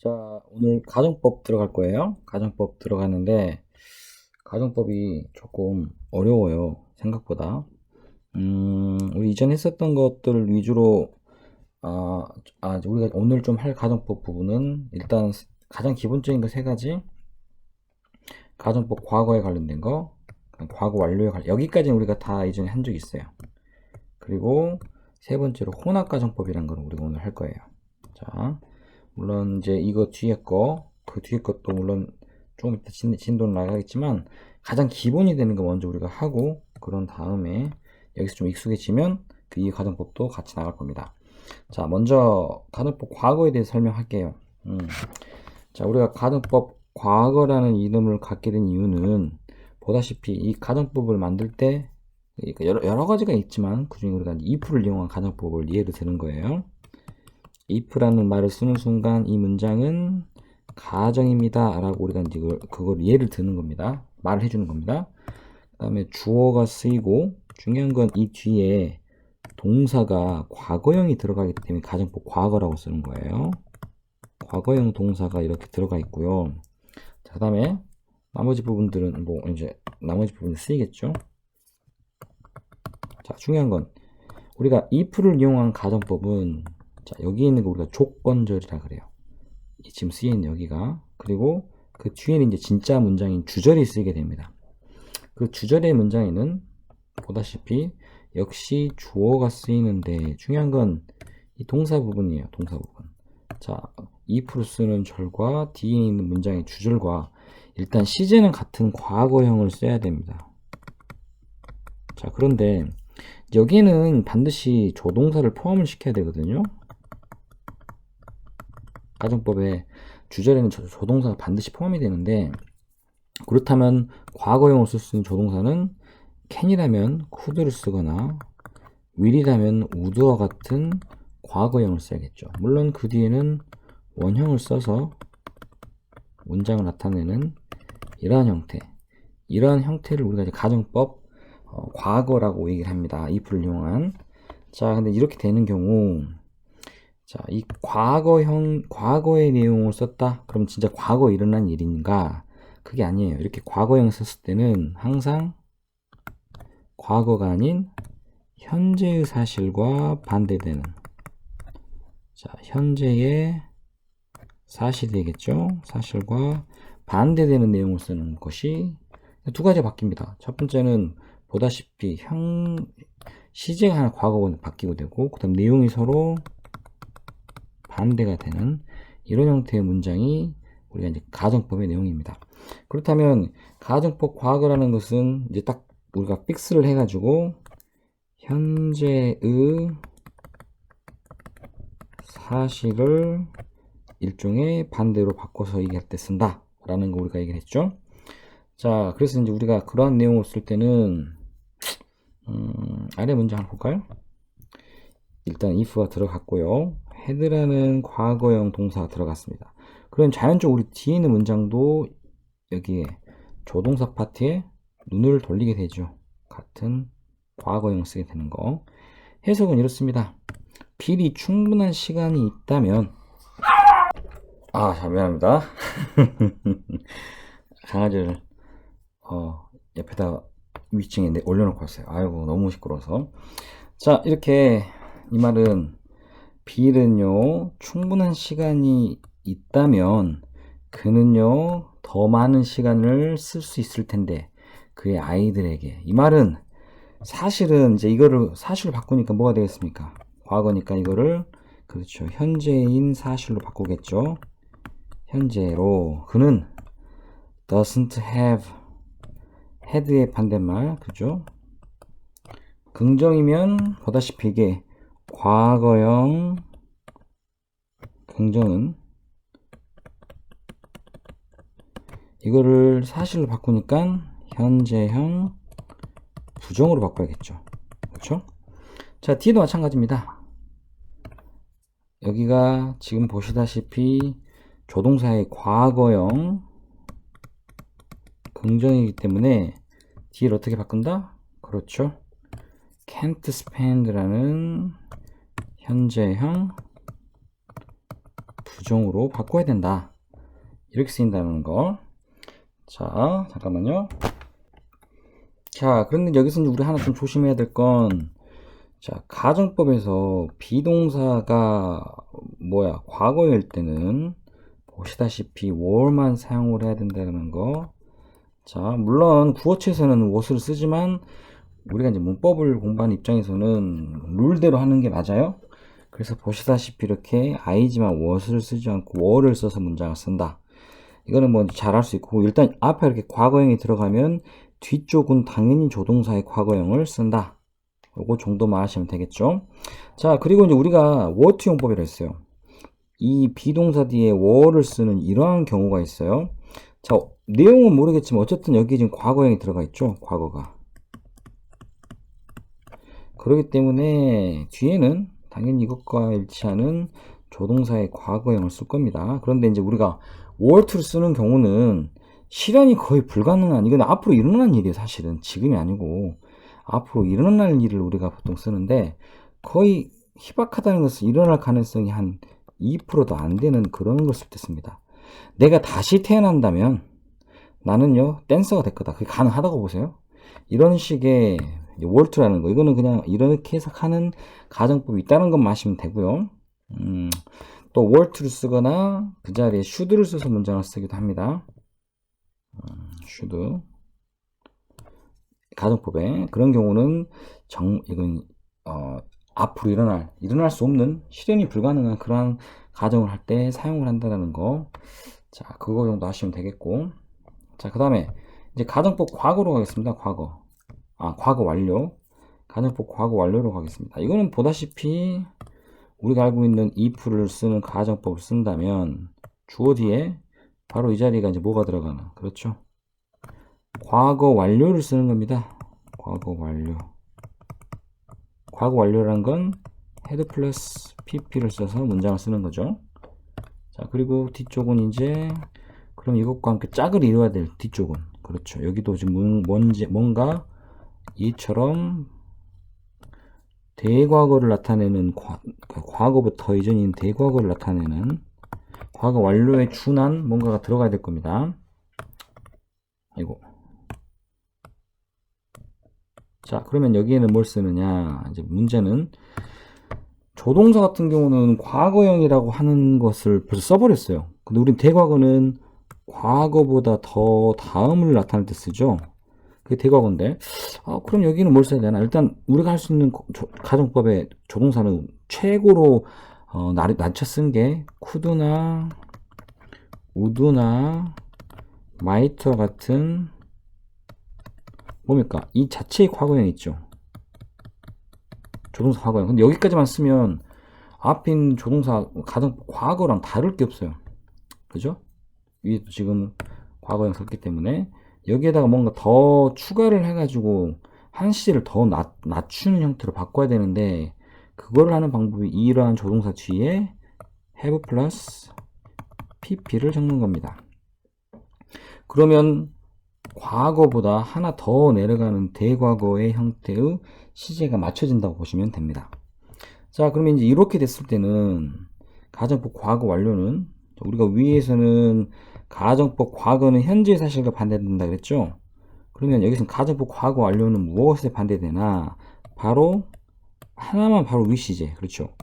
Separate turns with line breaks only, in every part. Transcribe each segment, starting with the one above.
자, 오늘 가정법 들어갈 거예요. 가정법 들어가는데, 가정법이 조금 어려워요. 생각보다. 우리 이전에 했었던 것들 위주로, 아, 우리가 오늘 좀 할 가정법 부분은 일단 가장 기본적인 거 세 가지. 가정법 과거에 관련된 거, 과거 완료에 여기까지는 우리가 다 이전에 한 적이 있어요. 그리고 세 번째로 혼합가정법이라는 걸 우리가 오늘 할 거예요. 자, 물론 이제 이거 뒤에 거, 그 뒤에 것도 물론 조금 이따 진도는 나가겠지만 가장 기본이 되는 거 먼저 우리가 하고 그런 다음에 여기서 좀 익숙해지면 그 이 가정법도 같이 나갈 겁니다. 자, 먼저 가정법 과거에 대해서 설명할게요. 자, 우리가 가정법 과거라는 이름을 갖게 된 이유는 보다시피 이 가정법을 만들 때 그러니까 여러 가지가 있지만 그중에 우리가 if를 이용한 가정법을 예를 드는 거예요. if라는 말을 쓰는 순간 이 문장은 가정입니다 라고 우리가 이제 그걸 예를 드는 겁니다. 말을 해주는 겁니다. 그 다음에 주어가 쓰이고 중요한 건 이 뒤에 동사가 과거형이 들어가기 때문에 가정법 과거라고 쓰는 거예요. 과거형 동사가 이렇게 들어가 있고요. 자, 그 다음에 나머지 부분들은 뭐 이제 나머지 부분이 쓰이겠죠. 자, 중요한 건 우리가 if를 이용한 가정법은 자, 여기 있는 거 우리가 조건절이라 그래요. 지금 쓰여있는 여기가. 그리고 그 뒤에는 이제 진짜 문장인 주절이 쓰이게 됩니다. 그 주절의 문장에는 보다시피 역시 주어가 쓰이는데 중요한 건 이 동사 부분이에요. 동사 부분. 자, if를 쓰는 절과 뒤에 있는 문장의 주절과 일단 시제는 같은 과거형을 써야 됩니다. 자, 그런데 여기는 반드시 조동사를 포함을 시켜야 되거든요. 가정법에 주절에는 조동사가 반드시 포함이 되는데 그렇다면 과거형을 쓸 수 있는 조동사는 can이라면 could를 쓰거나 will이라면 would와 같은 과거형을 써야겠죠. 물론 그 뒤에는 원형을 써서 문장을 나타내는 이러한 형태를 우리가 이제 가정법 과거라고 얘기를 합니다. if를 이용한. 자, 근데 이렇게 되는 경우 자, 이 과거의 내용을 썼다? 그럼 진짜 과거 일어난 일인가? 그게 아니에요. 이렇게 과거형 썼을 때는 항상 과거가 아닌 현재의 사실과 반대되는 자, 현재의 사실이 되겠죠? 사실과 반대되는 내용을 쓰는 것이 두 가지가 바뀝니다. 첫 번째는 보다시피 시제가 하나 과거로 바뀌고 되고 그 다음 내용이 서로 반대가 되는 이런 형태의 문장이 우리가 이제 가정법의 내용입니다. 그렇다면 가정법 과거라는 것은 이제 딱 우리가 픽스를 해가지고 현재의 사실을 일종의 반대로 바꿔서 얘기할 때 쓴다 라는 거 우리가 얘기를 했죠. 자, 그래서 이제 우리가 그러한 내용을 쓸 때는 아래 문장 한번 볼까요? 일단 if가 들어갔고요. had라는 과거형 동사가 들어갔습니다. 그럼 자연적으로 우리 뒤에 있는 문장도 여기에 조동사 파트에 눈을 돌리게 되죠. 같은 과거형 쓰게 되는 거. 해석은 이렇습니다. 필히 충분한 시간이 있다면 자, 미안합니다. 강아지를 옆에다 위층에 올려놓고 왔어요. 아이고 너무 시끄러워서. 자, 이렇게 이 말은 빌은요 충분한 시간이 있다면 그는요 더 많은 시간을 쓸 수 있을 텐데 그의 아이들에게 이 말은 사실은 이제 이거를 사실로 바꾸니까 뭐가 되겠습니까? 과거니까 이거를 그렇죠 현재인 사실로 바꾸겠죠. 현재로 그는 doesn't have had의 반대말 그죠? 긍정이면 보다시피 이게 과거형 긍정은 이거를 사실로 바꾸니까 현재형 부정으로 바꿔야겠죠. 그렇죠? 자, D도 마찬가지입니다. 여기가 지금 보시다시피 조동사의 과거형 긍정이기 때문에 D를 어떻게 바꾼다? 그렇죠. can't spend라는 현재형 부정으로 바꿔야 된다. 이렇게 쓰인다는 거. 자, 잠깐만요. 자, 그런데 여기서 우리 하나 좀 조심해야 될 건, 자, 가정법에서 비동사가 과거일 때는 보시다시피 were만 사용을 해야 된다는 거. 자, 물론 구어체에서는 what을 쓰지만 우리가 이제 문법을 공부하는 입장에서는 룰대로 하는 게 맞아요. 그래서 보시다시피 이렇게 I지만 what을 쓰지 않고 were를 써서 문장을 쓴다. 이거는 뭐 잘 할 수 있고, 일단 앞에 이렇게 과거형이 들어가면 뒤쪽은 당연히 조동사의 과거형을 쓴다. 요거 정도만 하시면 되겠죠. 자, 그리고 이제 우리가 what 용법이라 했어요. 이 비동사 뒤에 were를 쓰는 이러한 경우가 있어요. 자, 내용은 모르겠지만 어쨌든 여기 지금 과거형이 들어가 있죠. 과거가. 그렇기 때문에 뒤에는 당연히 이것과 일치하는 조동사의 과거형을 쓸 겁니다. 그런데 이제 우리가 were to를 쓰는 경우는 실현이 거의 불가능한, 이건 앞으로 일어난 일이에요. 사실은 지금이 아니고 앞으로 일어날 일을 우리가 보통 쓰는데, 거의 희박하다는 것은 일어날 가능성이 한 2%도 안 되는 그런 걸 쓸 때 씁니다. 내가 다시 태어난다면 나는요 댄서가 될 거다. 그게 가능하다고 보세요. 이런 식의 월트라는 거, 이거는 그냥 이렇게 해석하는 가정법이 있다는 것만 아시면 되고요. 또 월트를 쓰거나 그 자리에 should를 써서 문장을 쓰기도 합니다. should 가정법에 그런 경우는 이건 앞으로 일어날 수 없는, 실현이 불가능한 그러한 가정을 할 때 사용을 한다는 거. 자, 그거 정도 하시면 되겠고. 자, 그 다음에 이제 가정법 과거로 가겠습니다. 과거 완료. 가정법 과거 완료로 가겠습니다. 이거는 보다시피 우리가 알고 있는 if를 쓰는 가정법을 쓴다면 주어 뒤에 바로 이 자리가 이제 뭐가 들어가나? 그렇죠. 과거 완료를 쓰는 겁니다. 과거 완료. 과거 완료란 건 had 플러스 pp를 써서 문장을 쓰는 거죠. 자, 그리고 뒤쪽은 이제 그럼 이것과 함께 짝을 이루어야 될 뒤쪽은, 그렇죠. 여기도 지금 뭔가 이처럼 대과거를 나타내는 과거부터 이전인 대과거를 나타내는 과거 완료에 준한 뭔가가 들어가야 될 겁니다. 아이고. 자, 그러면 여기에는 뭘 쓰느냐? 이제 문제는 조동사 같은 경우는 과거형이라고 하는 것을 벌써 써버렸어요. 근데 우린 대과거는 과거보다 더 다음을 나타낼 때 쓰죠. 그게 대과거인데, 그럼 여기는 뭘 써야 되나? 일단 우리가 할 수 있는 가정법의 조동사는 최고로 낮춰 쓴 게 could나 would나 might와 같은 뭡니까? 이 자체의 과거형 있죠. 조동사 과거형. 근데 여기까지만 쓰면 앞에 있는 조동사 가정법 과거랑 다를 게 없어요. 그죠? 위에도 지금 과거형 썼기 때문에 여기에다가 뭔가 더 추가를 해가지고 한 시제를 더 낮추는 형태로 바꿔야 되는데, 그거를 하는 방법이 이러한 조동사 뒤에 have 플러스 pp를 적는 겁니다. 그러면 과거보다 하나 더 내려가는 대과거의 형태의 시제가 맞춰진다고 보시면 됩니다. 자, 그러면 이제 이렇게 됐을 때는 가정법 과거 완료는, 우리가 위에서는 가정법 과거는 현재 사실과 반대된다 그랬죠? 그러면 여기서 가정법 과거 완료는 무엇에 반대되나? 바로 하나만, 바로 위 시제. 그렇죠?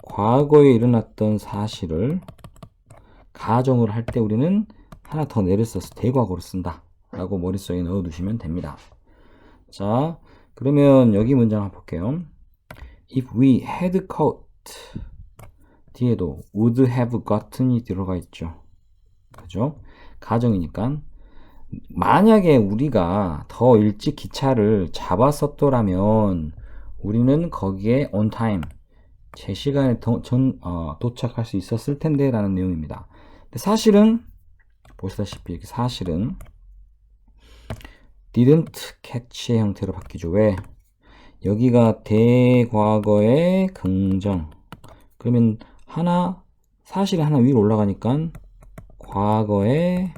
과거에 일어났던 사실을 가정을 할 때 우리는 하나 더 내려써서 대과거로 쓴다 라고 머릿속에 넣어 두시면 됩니다. 자, 그러면 여기 문장 한번 볼게요. If we had caught, 뒤에도 would have gotten이 들어가 있죠. 그죠? 가정이니까. 만약에 우리가 더 일찍 기차를 잡았었더라면 우리는 거기에 on time, 제 시간에 도착할 수 있었을 텐데 라는 내용입니다. 근데 사실은 보시다시피 사실은 didn't catch의 형태로 바뀌죠. 왜? 여기가 대과거의 긍정. 그러면 사실이 하나 위로 올라가니까 과거의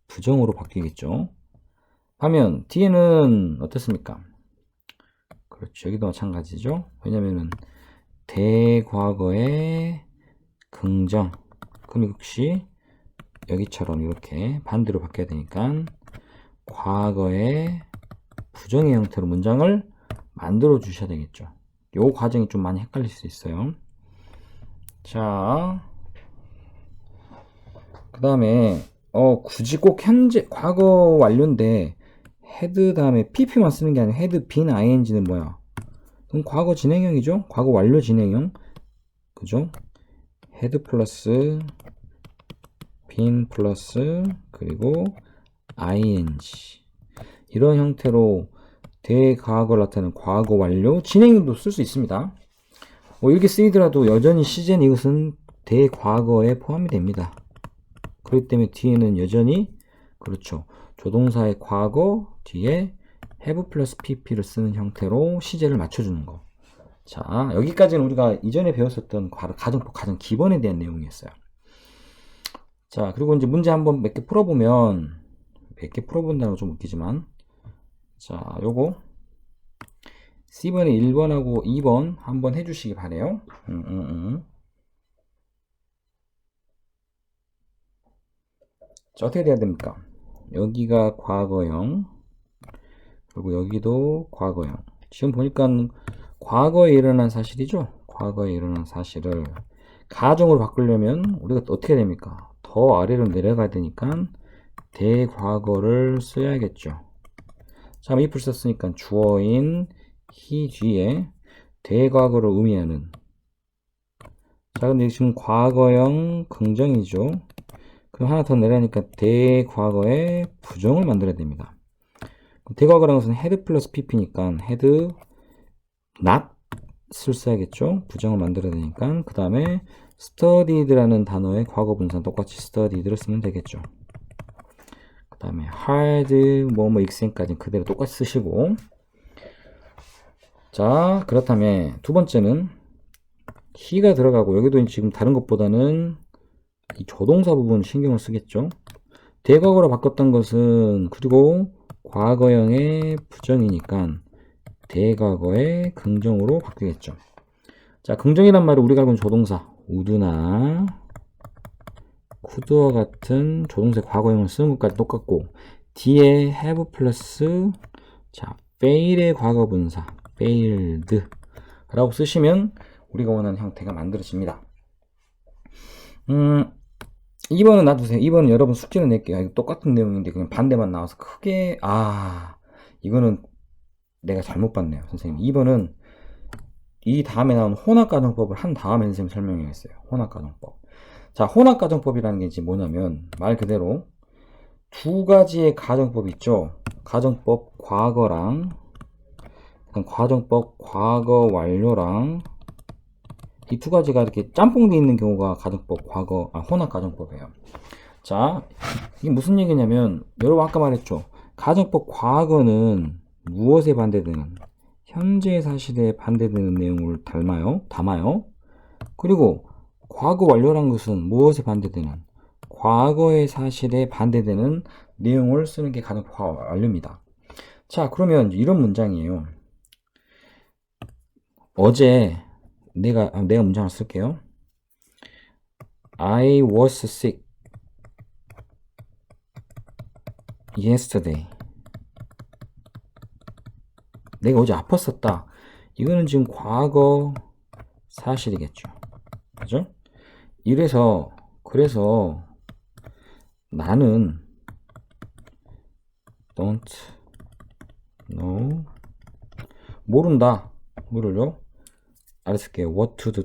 부정으로 바뀌겠죠. 하면 뒤에는 어떻습니까? 그렇죠. 여기도 마찬가지죠. 왜냐면은 대과거의 긍정. 그럼 역시 여기처럼 이렇게 반대로 바뀌어야 되니까 과거의 부정의 형태로 문장을 만들어 주셔야 되겠죠. 요 과정이 좀 많이 헷갈릴 수 있어요. 자, 그 다음에 굳이 꼭 현재 과거 완료인데 헤드 다음에 pp만 쓰는 게 아니라 헤드 빈 ing는 뭐야? 그럼 과거 진행형이죠? 과거 완료 진행형. 그죠? 헤드 플러스 빈 플러스 그리고 ing 이런 형태로 대과거를 나타내는 과거 완료 진행형도 쓸 수 있습니다. 뭐 이렇게 쓰이더라도 여전히 시제는 이것은 대과거에 포함이 됩니다. 그렇기 때문에 뒤에는 여전히 그렇죠. 조동사의 과거 뒤에 have 플러스 pp를 쓰는 형태로 시제를 맞춰주는 거. 자, 여기까지는 우리가 이전에 배웠었던 가정법 가장 기본에 대한 내용이었어요. 자, 그리고 이제 문제 한번 몇 개 풀어보면, 몇 개 풀어본다는 건 좀 웃기지만, 자, 요거 C번에 1번하고 2번 한번 해주시기 바래요. 자, 어떻게 돼야 됩니까? 여기가 과거형, 그리고 여기도 과거형. 지금 보니까 과거에 일어난 사실이죠? 과거에 일어난 사실을 가정으로 바꾸려면 우리가 어떻게 됩니까? 더 아래로 내려가야 되니까 대과거를 써야겠죠. 자, if를 썼으니까 주어인 he 뒤에 대과거를 의미하는, 자, 근데 지금 과거형 긍정이죠. 그럼 하나 더 내려니까 대과거의 부정을 만들어야 됩니다. 대과거라는 것은 had 플러스 pp니까 had not을 써야겠죠. 부정을 만들어야 되니까. 그 다음에 studied라는 단어의 과거 분사 똑같이 studied를 쓰면 되겠죠. 그 다음에 hard 뭐뭐 exam까지 그대로 똑같이 쓰시고, 자, 그렇다면 두 번째는 he가 들어가고 여기도 지금 다른 것보다는 이 조동사 부분 신경을 쓰겠죠. 대과거로 바꿨던 것은 그리고 과거형의 부정이니까 대과거의 긍정으로 바뀌겠죠. 자, 긍정이란 말은 우리가 알고 있는 조동사 would나 could와 같은 조동사의 과거형을 쓰는 것까지 똑같고, 뒤에 have 플러스 자 fail의 과거 분사 failed 라고 쓰시면 우리가 원하는 형태가 만들어집니다. 2번은 놔두세요. 2번은 여러분 숙제를 낼게요. 이거 똑같은 내용인데 그냥 반대만 나와서 크게 이거는 내가 잘못 봤네요. 선생님 2번은 이 다음에 나온 혼합가정법을 한 다음에 선생님 설명했어요. 혼합가정법. 자, 혼합가정법이라는 게 이제 뭐냐면 말 그대로 두 가지의 가정법이 있죠. 가정법 과거랑 가정법 과거 완료랑 이 두 가지가 이렇게 짬뽕되어 있는 경우가 가정법 혼합가정법이에요. 자, 이게 무슨 얘기냐면 여러분 아까 말했죠. 가정법 과거는 무엇에 반대되는 현재 사실에 반대되는 내용을 담아요. 그리고 과거 완료란 것은 무엇에 반대되는 과거의 사실에 반대되는 내용을 쓰는 게 가정법 완료입니다. 자, 그러면 이런 문장이에요. 어제 내가 문장을 쓸게요. I was sick yesterday. 내가 어제 아팠었다. 이거는 지금 과거 사실이겠죠. 그죠? 그래서 나는 don't know 모른다. 뭐를요? 알았을게요. what to do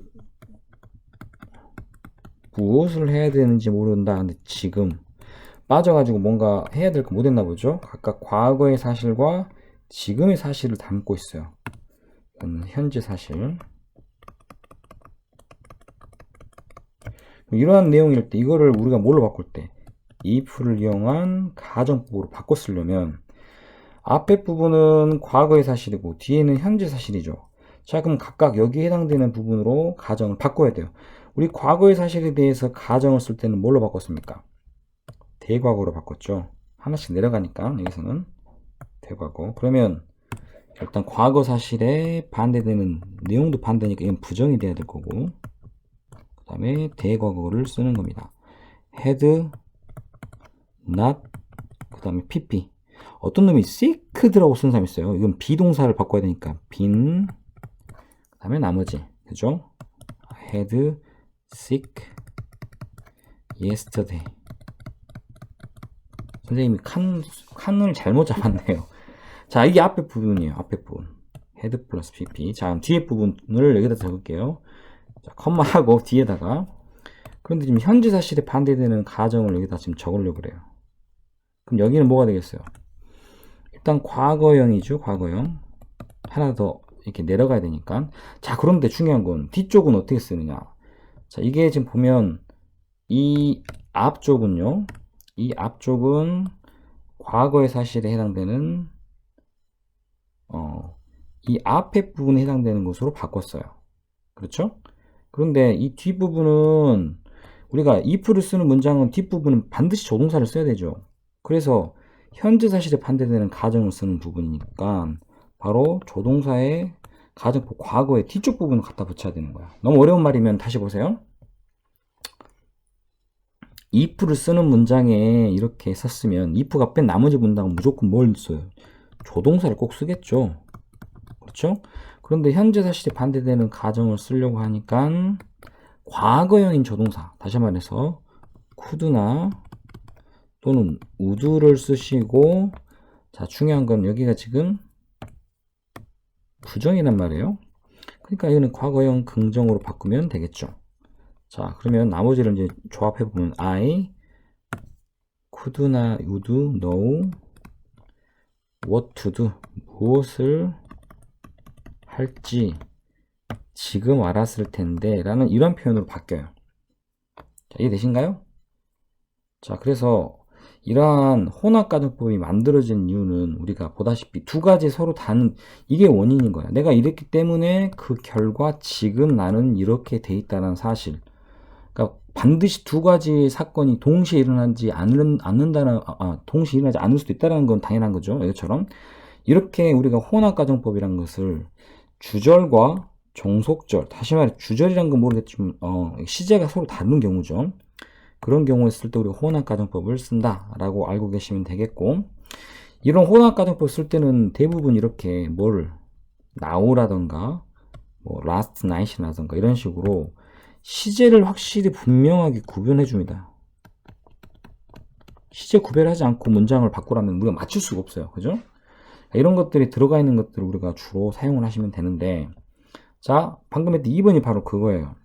무엇을 해야 되는지 모른다. 근데 지금 빠져가지고 뭔가 해야 될 거 못했나 보죠. 각각 과거의 사실과 지금의 사실을 담고 있어요. 현재 사실. 이러한 내용일 때 이거를 우리가 뭘로 바꿀 때 if를 이용한 가정법으로 바꿔 쓰려면 앞에 부분은 과거의 사실이고 뒤에는 현재 사실이죠. 자, 그럼 각각 여기에 해당되는 부분으로 가정을 바꿔야 돼요. 우리 과거의 사실에 대해서 가정을 쓸 때는 뭘로 바꿨습니까? 대과거로 바꿨죠. 하나씩 내려가니까 여기서는 대과거. 그러면 일단 과거 사실에 반대되는 내용도 반대니까 이건 부정이 돼야 될 거고, 그 다음에 대과거를 쓰는 겁니다. had not 그 다음에 pp. 어떤 놈이 sicked라고 쓴 사람이 있어요. 이건 비동사를 바꿔야 되니까 been 그 다음에 나머지 그죠? had sick yesterday. 선생님이 칸을 잘못 잡았네요. 자, 이게 앞에 부분이에요. 앞에 부분. head 플러스 pp. 자, 뒤에 부분을 여기다 적을게요. 자, 컴마하고 뒤에다가. 그런데 지금 현재 사실에 반대되는 가정을 여기다 지금 적으려고 그래요. 그럼 여기는 뭐가 되겠어요? 일단 과거형이죠. 과거형. 하나 더 이렇게 내려가야 되니까. 자, 그런데 중요한 건 뒤쪽은 어떻게 쓰느냐. 자, 이게 지금 보면 이 앞쪽은요. 이 앞쪽은 과거의 사실에 해당되는 이 앞에 부분에 해당되는 것으로 바꿨어요. 그렇죠? 그런데 이 뒷부분은 우리가 if를 쓰는 문장은 뒷부분은 반드시 조동사를 써야 되죠. 그래서 현재 사실에 반대되는 가정을 쓰는 부분이니까 바로 조동사의 가정법 과거의 뒤쪽 부분을 갖다 붙여야 되는 거야. 너무 어려운 말이면 다시 보세요. if를 쓰는 문장에 이렇게 썼으면 if가 뺀 나머지 문장은 무조건 뭘 써요? 조동사를 꼭 쓰겠죠. 그렇죠? 그런데 현재 사실에 반대되는 가정을 쓰려고 하니까 과거형인 조동사, 다시 말해서 could나 또는 would를 쓰시고, 자, 중요한 건 여기가 지금 부정이란 말이에요. 그러니까 이거는 과거형 긍정으로 바꾸면 되겠죠. 자, 그러면 나머지를 이제 조합해 보면 I could나 would know what to do, 무엇을 할지 지금 알았을 텐데 라는 이런 표현으로 바뀌어요. 자, 이해되신가요? 자, 그래서 이러한 혼합가정법이 만들어진 이유는 우리가 보다시피 두 가지 서로 다른 이게 원인인 거야. 내가 이랬기 때문에 그 결과 지금 나는 이렇게 돼 있다는 사실. 그러니까 반드시 두 가지 사건이 동시에 일어나지 않는다는 동시에 일어나지 않을 수도 있다는 건 당연한 거죠. 이것처럼 이렇게 우리가 혼합가정법이란 것을 주절과 종속절, 다시 말해 주절이란 건 모르겠지만 시제가 서로 다른 경우죠. 그런 경우에 쓸 때 우리가 혼합가정법을 쓴다라고 알고 계시면 되겠고, 이런 혼합가정법 쓸 때는 대부분 이렇게 뭘 now라던가 뭐 last night이라던가 이런 식으로 시제를 확실히 분명하게 구분해 줍니다. 시제 구별하지 않고 문장을 바꾸라면 우리가 맞출 수가 없어요. 그죠? 이런 것들이 들어가 있는 것들을 우리가 주로 사용을 하시면 되는데, 자, 방금 했던 2번이 바로 그거예요.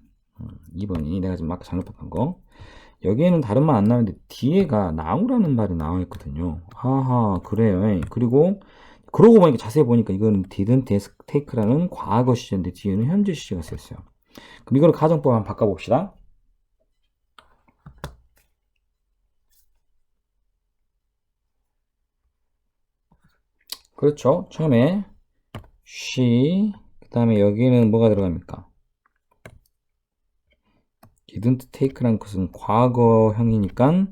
2번이 내가 지금 아까 잘못 봤던 거. 여기에는 다른 말 안 나오는데 뒤에가 now라는 말이 나와 있거든요. 아하, 그래요. 그리고 그러고 보니까 자세히 보니까 이거는 didn't take라는 과거 시제인데 뒤에는 현재 시제가 쓰였어요. 그럼 이걸 가정법 한번 바꿔봅시다. 그렇죠. 처음에 she, 그 다음에 여기는 뭐가 들어갑니까? didn't take라는 것은 과거형이니까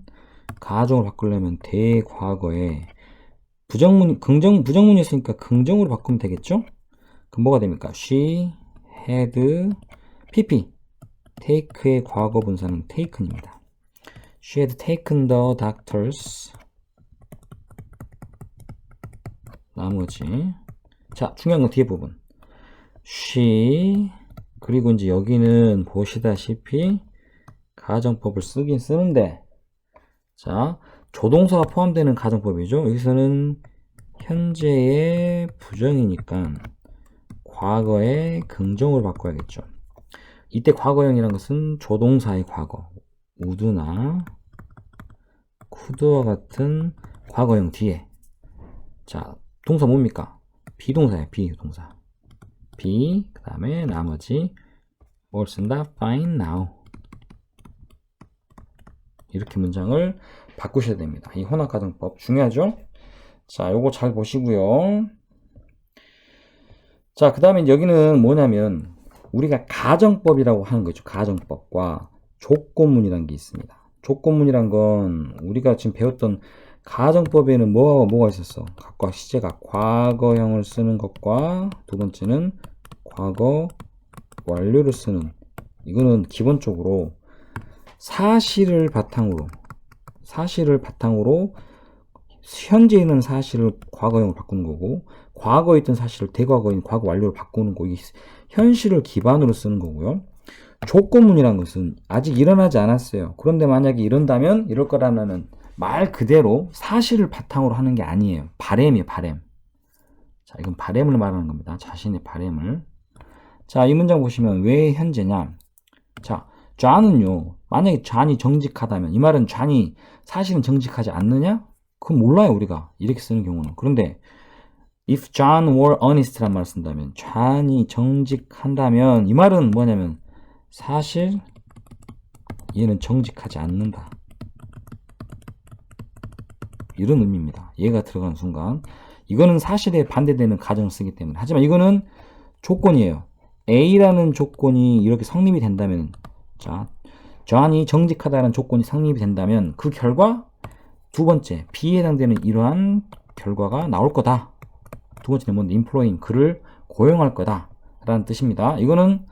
가정을 바꾸려면 대과거에 부정문이었으니까 긍정으로 바꾸면 되겠죠? 그럼 뭐가 됩니까? She had pp. take의 과거 분사는 taken입니다. She had taken the doctors. 나머지. 자, 중요한 건 뒤에 부분. She, 그리고 이제 여기는 보시다시피 가정법을 쓰긴 쓰는데, 자, 조동사가 포함되는 가정법이죠. 여기서는 현재의 부정이니까 과거의 긍정으로 바꿔야겠죠. 이때 과거형이란 것은 조동사의 과거, would나 could와 같은 과거형 뒤에, 자, 동사 뭡니까? 비동사예요. 비동사. be, 그 다음에 나머지 뭘 쓴다? find now. 이렇게 문장을 바꾸셔야 됩니다. 이 혼합가정법 중요하죠? 자, 요거 잘 보시고요. 자, 그 다음에 여기는 뭐냐면 우리가 가정법이라고 하는 거죠. 가정법과 조건문이라는 게 있습니다. 조건문이란 건 우리가 지금 배웠던 가정법에는 뭐가 있었어? 각각 시제가 과거형을 쓰는 것과 두 번째는 과거 완료를 쓰는 이거는 기본적으로 사실을 바탕으로 현재 있는 사실을 과거형으로 바꾸는 거고, 과거에 있던 사실을 대과거인 과거 완료로 바꾸는 거, 이게 현실을 기반으로 쓰는 거고요. 조건문이라는 것은 아직 일어나지 않았어요. 그런데 만약에 이런다면 이럴 거라는 말 그대로 사실을 바탕으로 하는 게 아니에요. 바램이에요, 바램. 자, 이건 바램을 말하는 겁니다. 자신의 바램을. 자, 이 문장 보시면 왜 현재냐? 자, 존은요, 만약에 존이 정직하다면, 이 말은 존이 사실은 정직하지 않느냐? 그건 몰라요, 우리가. 이렇게 쓰는 경우는. 그런데 if John were honest란 말을 쓴다면, 존이 정직한다면, 이 말은 뭐냐면 사실 얘는 정직하지 않는다, 이런 의미입니다. 얘가 들어가는 순간 이거는 사실에 반대되는 가정을 쓰기 때문에. 하지만 이거는 조건이에요. A라는 조건이 이렇게 성립이 된다면, 자, 존이 정직하다는 조건이 성립이 된다면 그 결과 두 번째 B에 해당되는 이러한 결과가 나올 거다. 두 번째는 뭔데? employing, 그를 고용할 거다 라는 뜻입니다. 이거는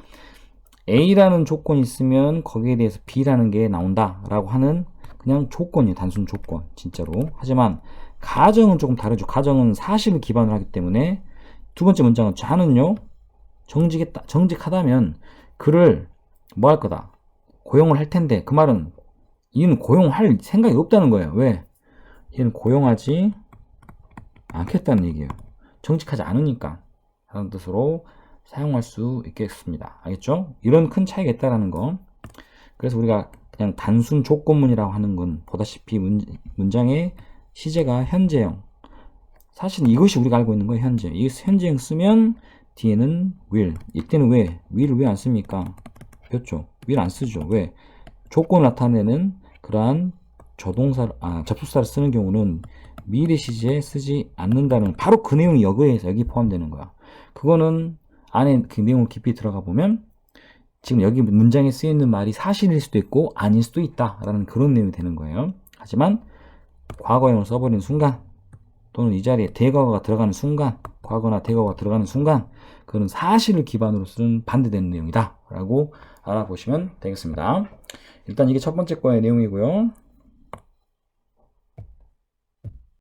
A라는 조건이 있으면 거기에 대해서 B라는 게 나온다 라고 하는 그냥 조건이에요. 단순 조건, 진짜로. 하지만 가정은 조금 다르죠. 가정은 사실을 기반으로 하기 때문에 두 번째 문장은 존은요, 정직하다면 그를 뭐 할 거다? 고용을 할 텐데, 그 말은 얘는 고용할 생각이 없다는 거예요. 왜? 얘는 고용하지 않겠다는 얘기예요. 정직하지 않으니까 라는 뜻으로 사용할 수 있겠습니다. 알겠죠? 이런 큰 차이가 있다는 거. 그래서 우리가 그냥 단순 조건문이라고 하는 건 보다시피 문장의 시제가 현재형. 사실 이것이 우리가 알고 있는 거예요. 현재. 이 현재형 쓰면 뒤에는 will. 이때는 왜? will을 왜 안 씁니까? 배웠죠? will 안 쓰죠. 왜? 조건을 나타내는 그러한 접속사를 쓰는 경우는 미래 시제에 쓰지 않는다는, 바로 그 내용이 여기 포함되는 거야. 그거는 안에 그 내용을 깊이 들어가 보면 지금 여기 문장에 쓰여있는 말이 사실일 수도 있고 아닐 수도 있다라는 그런 내용이 되는 거예요. 하지만 과거형을 써버리는 순간, 또는 이 자리에 대과거가 들어가는 순간, 과거나 대과거가 들어가는 순간, 그거는 사실을 기반으로 쓰는 반대되는 내용이다 라고 알아보시면 되겠습니다. 일단 이게 첫 번째 거의 내용이고요.